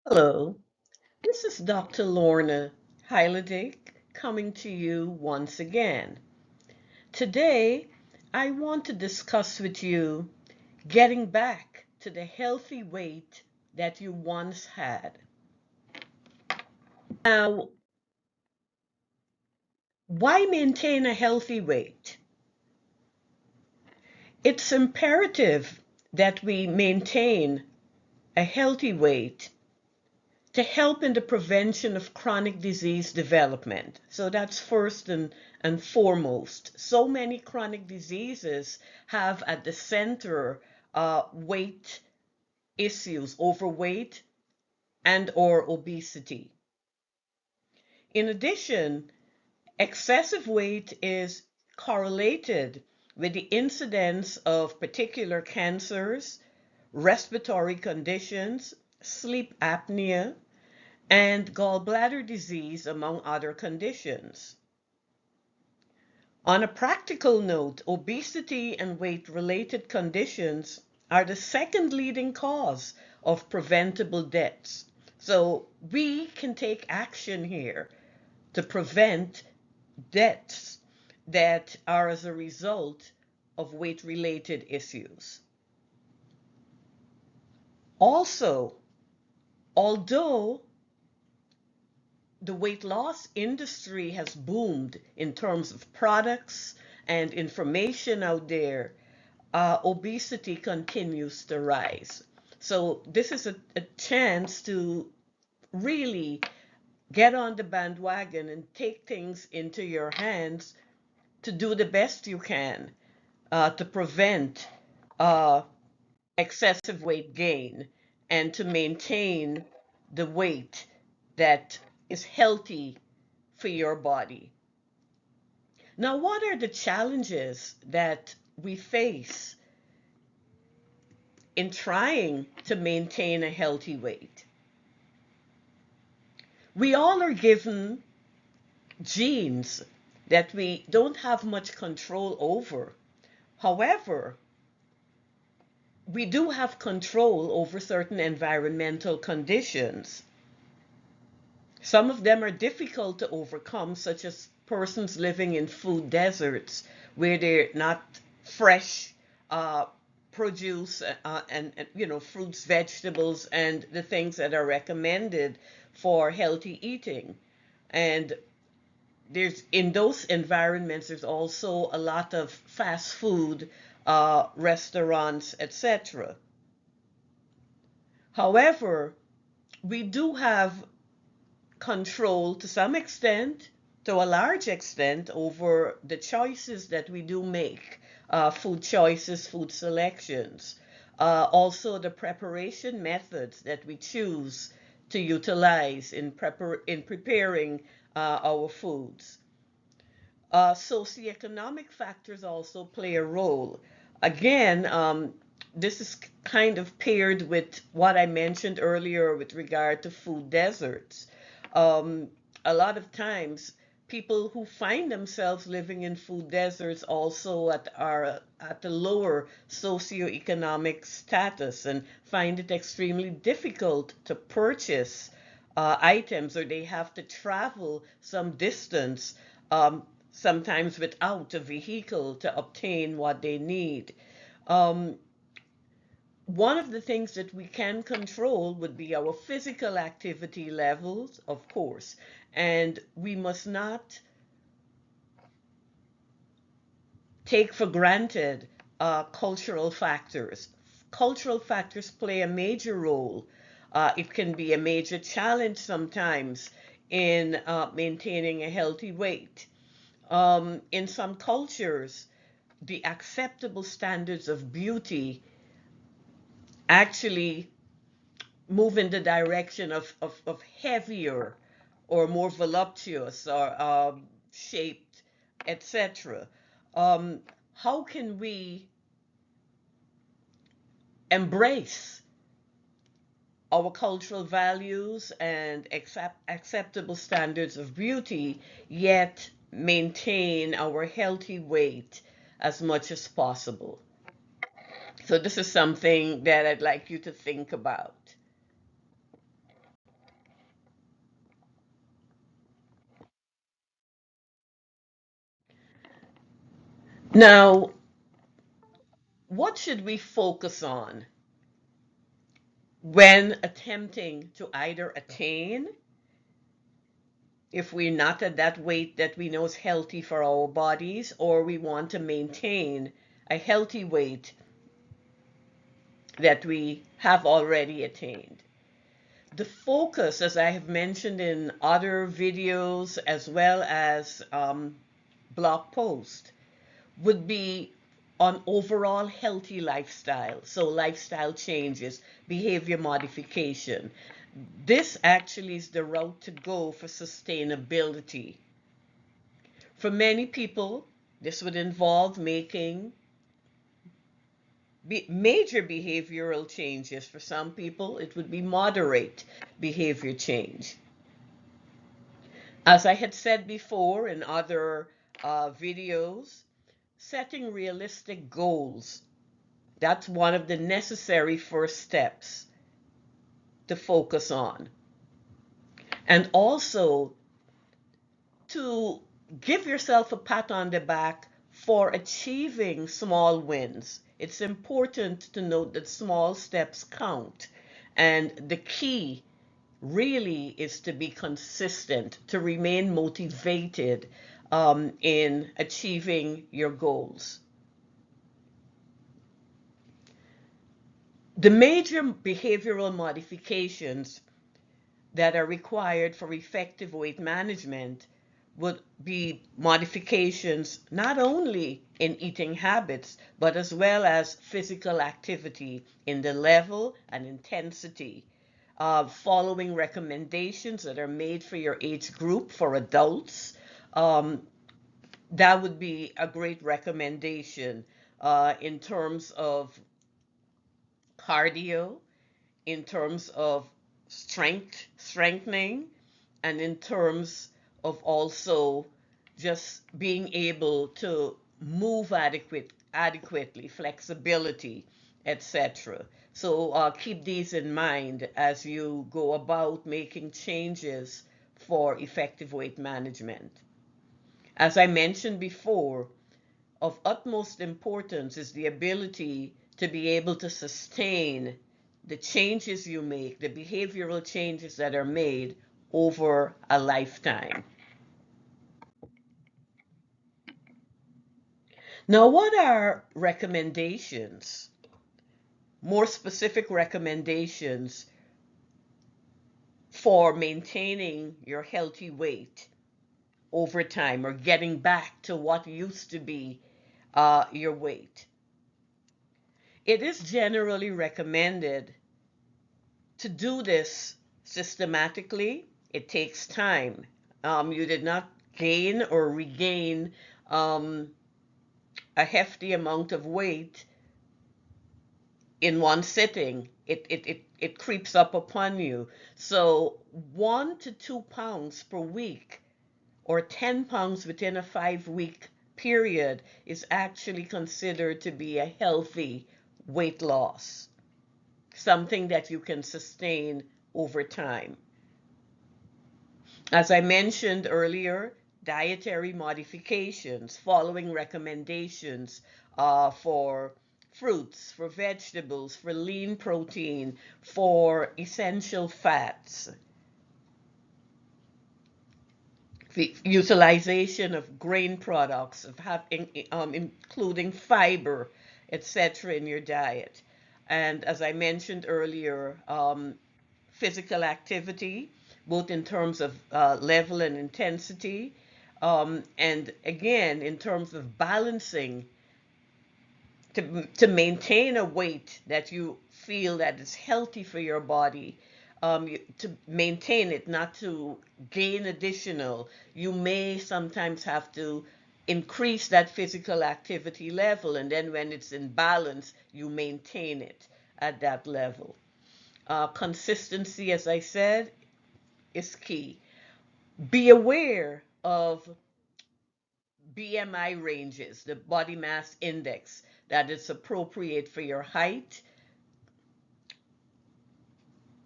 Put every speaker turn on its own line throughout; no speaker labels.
Hello, this is Dr. Lorna Heiledijk coming to you once again. Today, I want to discuss with you getting back to the healthy weight that you once had. Now, why maintain a healthy weight? It's imperative that we maintain a healthy weight to help in the prevention of chronic disease development. So that's first and foremost. So many chronic diseases have at the center weight issues, overweight and or obesity. In addition, excessive weight is correlated with the incidence of particular cancers, respiratory conditions, sleep apnea, and gallbladder disease, among other conditions. On a practical note, obesity and weight-related conditions are the second leading cause of preventable deaths. So we can take action here to prevent deaths that are as a result of weight-related issues. Also, although the weight loss industry has boomed in terms of products and information out there, obesity continues to rise. So this is a chance to really get on the bandwagon and take things into your hands to do the best you can to prevent uh, excessive weight gain and to maintain the weight that is healthy for your body. Now, what are the challenges that we face in trying to maintain a healthy weight? We all are given genes that we don't have much control over. However, we do have control over certain environmental conditions. Some of them are difficult to overcome, such as persons living in food deserts where they're not fresh uh, produce and fruits, vegetables, and the things that are recommended for healthy eating. And there's in those environments, there's also a lot of fast food restaurants, etc. However, we do have control to some extent, to a large extent, over the choices that we do make, food choices, food selections, also the preparation methods that we choose to utilize in preparing our foods. Socioeconomic factors also play a role. Again, this is kind of paired with what I mentioned earlier with regard to food deserts. Um, a lot of times, people who find themselves living in food deserts also are at a lower socioeconomic status and find it extremely difficult to purchase items, or they have to travel some distance, sometimes without a vehicle, to obtain what they need. Um, One of the things that we can control would be our physical activity levels, of course, and we must not take for granted cultural factors. Cultural factors play a major role. It can be a major challenge sometimes in maintaining a healthy weight. In some cultures, the acceptable standards of beauty actually move in the direction of heavier or more voluptuous or shaped, etc. Um, how can we embrace our cultural values and acceptable standards of beauty, yet maintain our healthy weight as much as possible? So this is something that I'd like you to think about. Now, what should we focus on when attempting to either attain, if we're not at that weight that we know is healthy for our bodies, or we want to maintain a healthy weight that we have already attained? The focus, as I have mentioned in other videos as well as blog posts, would be on overall healthy lifestyle. So lifestyle changes, behavior modification. This actually is the route to go for sustainability. For many people, this would involve making major behavioral changes. For some people, it would be moderate behavior change. As I had said before in other videos, setting realistic goals. That's one of the necessary first steps to focus on. And also to give yourself a pat on the back for achieving small wins. It's important to note that small steps count. And the key really is to be consistent, to remain motivated in achieving your goals. The major behavioral modifications that are required for effective weight management would be modifications not only in eating habits, but as well as physical activity in the level and intensity, following recommendations that are made for your age group for adults. That would be a great recommendation in terms of cardio, in terms of strengthening, and in terms of also just being able to move adequately, flexibility, etc. So keep these in mind as you go about making changes for effective weight management. As I mentioned before, of utmost importance is the ability to be able to sustain the changes you make, the behavioral changes that are made over a lifetime. Now, what are recommendations? More specific recommendations for maintaining your healthy weight over time, or getting back to what used to be your weight. It is generally recommended to do this systematically. It takes time. You did not gain or regain a hefty amount of weight in one sitting. It creeps up upon you. So 1 to 2 pounds per week, or 10 pounds within a 5-week period, is actually considered to be a healthy weight loss, something that you can sustain over time. As I mentioned earlier, dietary modifications, following recommendations for fruits, for vegetables, for lean protein, for essential fats, the utilization of grain products, of including fiber, etc. in your diet. And as I mentioned earlier, physical activity, both in terms of level and intensity, and again, in terms of balancing to maintain a weight that you feel that is healthy for your body, to maintain it, not to gain additional. You may sometimes have to increase that physical activity level, and then when it's in balance, you maintain it at that level. Consistency, as I said, is key. Be aware of BMI ranges, the body mass index, that is appropriate for your height,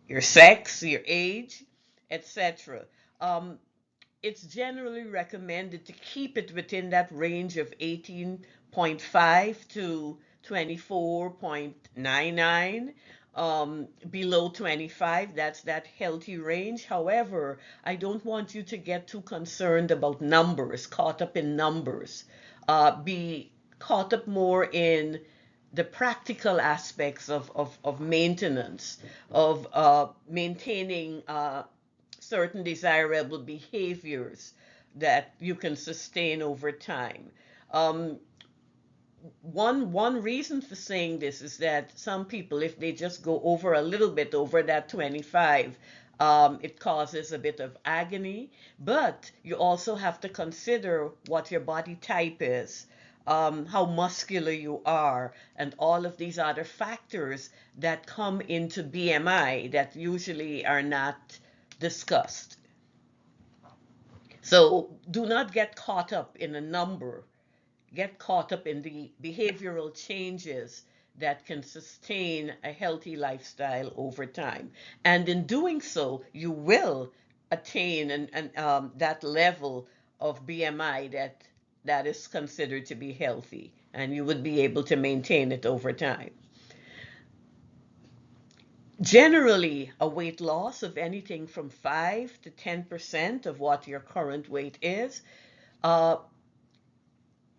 your sex, your age, etc. It's generally recommended to keep it within that range of 18 0.5 to 24.99. Below 25, that's that healthy range. However, I don't want you to get too concerned about numbers, caught up in numbers. Be caught up more in the practical aspects of maintenance, of maintaining certain desirable behaviors that you can sustain over time. Um, one reason for saying this is that some people, if they just go over a little bit over that 25, it causes a bit of agony. But you also have to consider what your body type is, how muscular you are, and all of these other factors that come into BMI that usually are not discussed. So do not get caught up in a number, get caught up in the behavioral changes that can sustain a healthy lifestyle over time. And in doing so, you will attain that level of BMI that is considered to be healthy, and you would be able to maintain it over time. Generally, a weight loss of anything from 5 to 10% of what your current weight uh,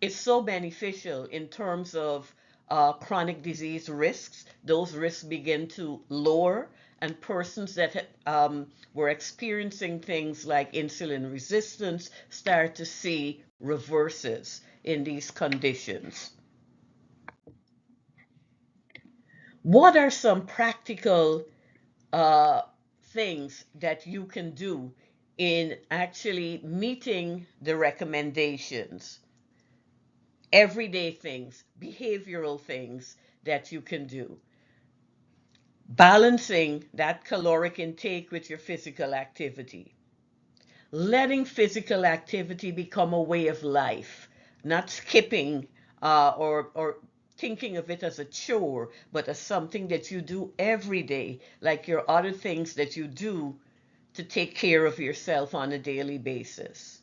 is so beneficial in terms of chronic disease risks. Those risks begin to lower, and persons that were experiencing things like insulin resistance start to see reverses in these conditions. What are some practical uh, things that you can do in actually meeting the recommendations? Everyday things, behavioral things that you can do. Balancing that caloric intake with your physical activity. Letting physical activity become a way of life, not skipping or thinking of it as a chore, but as something that you do every day, like your other things that you do to take care of yourself on a daily basis.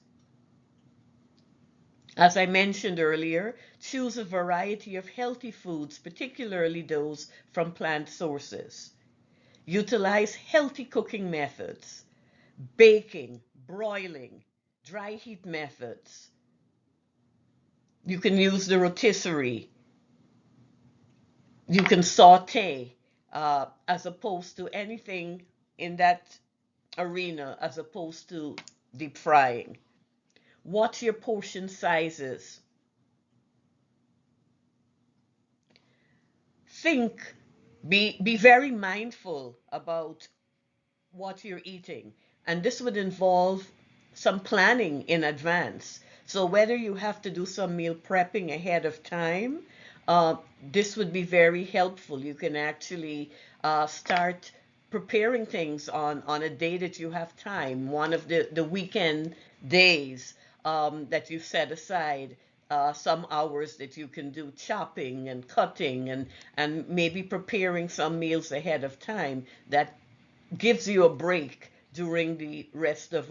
As I mentioned earlier, choose a variety of healthy foods, particularly those from plant sources. Utilize healthy cooking methods, baking, broiling, dry heat methods. You can use the rotisserie. You can saute as opposed to anything in that arena, as opposed to deep frying. Watch your portion sizes. Think, be very mindful about what you're eating. And this would involve some planning in advance. So whether you have to do some meal prepping ahead of time, uh, this would be very helpful. You can actually start preparing things on a day that you have time, one of the weekend days that you set aside. Some hours that you can do chopping and cutting and maybe preparing some meals ahead of time that gives you a break during the rest of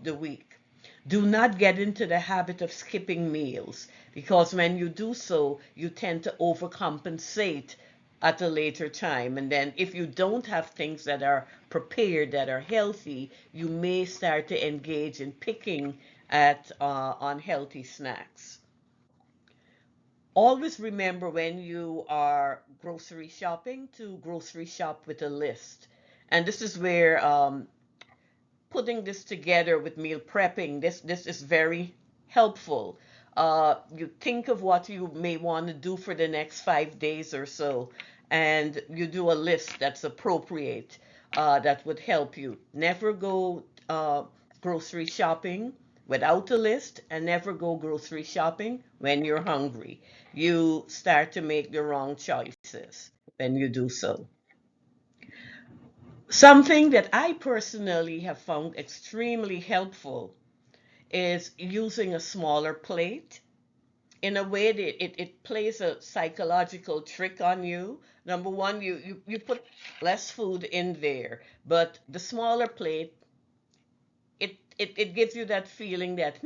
the week. Do not get into the habit of skipping meals, because when you do so, you tend to overcompensate at a later time. And then if you don't have things that are prepared, that are healthy, you may start to engage in picking at unhealthy snacks. Always remember, when you are grocery shopping, to grocery shop with a list. And this is where putting this together with meal prepping, this is very helpful. You think of what you may want to do for the next 5 days or so, and you do a list that's appropriate, that would help you. Never go grocery shopping without a list, and never go grocery shopping when you're hungry. You start to make the wrong choices when you do so. Something that I personally have found extremely helpful is using a smaller plate. In a way that it plays a psychological trick on you. Number one, you put less food in there, but the smaller plate, it gives you that feeling that,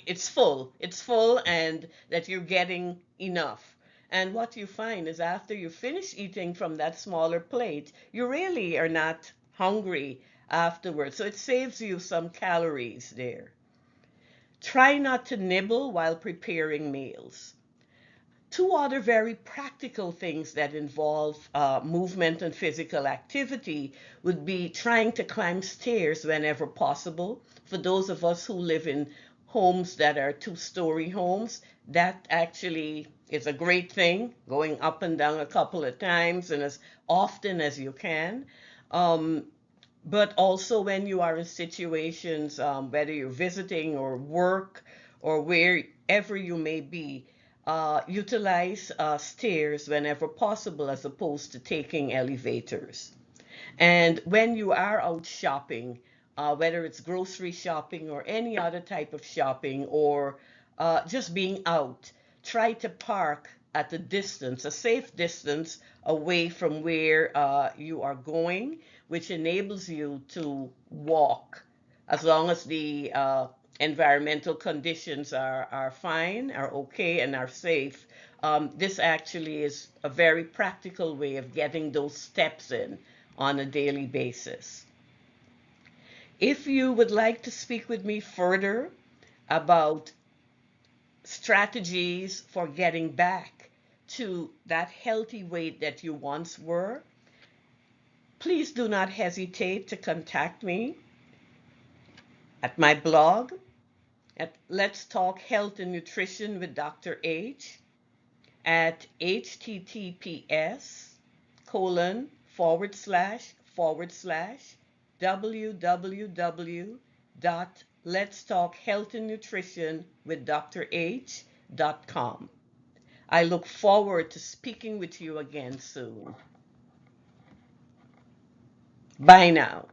it's full. It's full, and that you're getting enough. And what you find is after you finish eating from that smaller plate, you really are not hungry afterwards. So it saves you some calories there. Try not to nibble while preparing meals. Two other very practical things that involve movement and physical activity would be trying to climb stairs whenever possible. For those of us who live in homes that are two-story homes, that actually is a great thing, going up and down a couple of times and as often as you can. Um, but also when you are in situations, whether you're visiting or work or wherever you may be, utilize stairs whenever possible as opposed to taking elevators. And when you are out shopping, whether it's grocery shopping or any other type of shopping or just being out, try to park at a distance, a safe distance away from where you are going, which enables you to walk as long as the environmental conditions are fine, are okay, and are safe. This actually is a very practical way of getting those steps in on a daily basis. If you would like to speak with me further about strategies for getting back to that healthy weight that you once were, please do not hesitate to contact me at my blog at Let's Talk Health and Nutrition with Dr. H at https:// www.letstalkhealthandnutritionwithdrh.com. I look forward to speaking with you again soon. Bye now.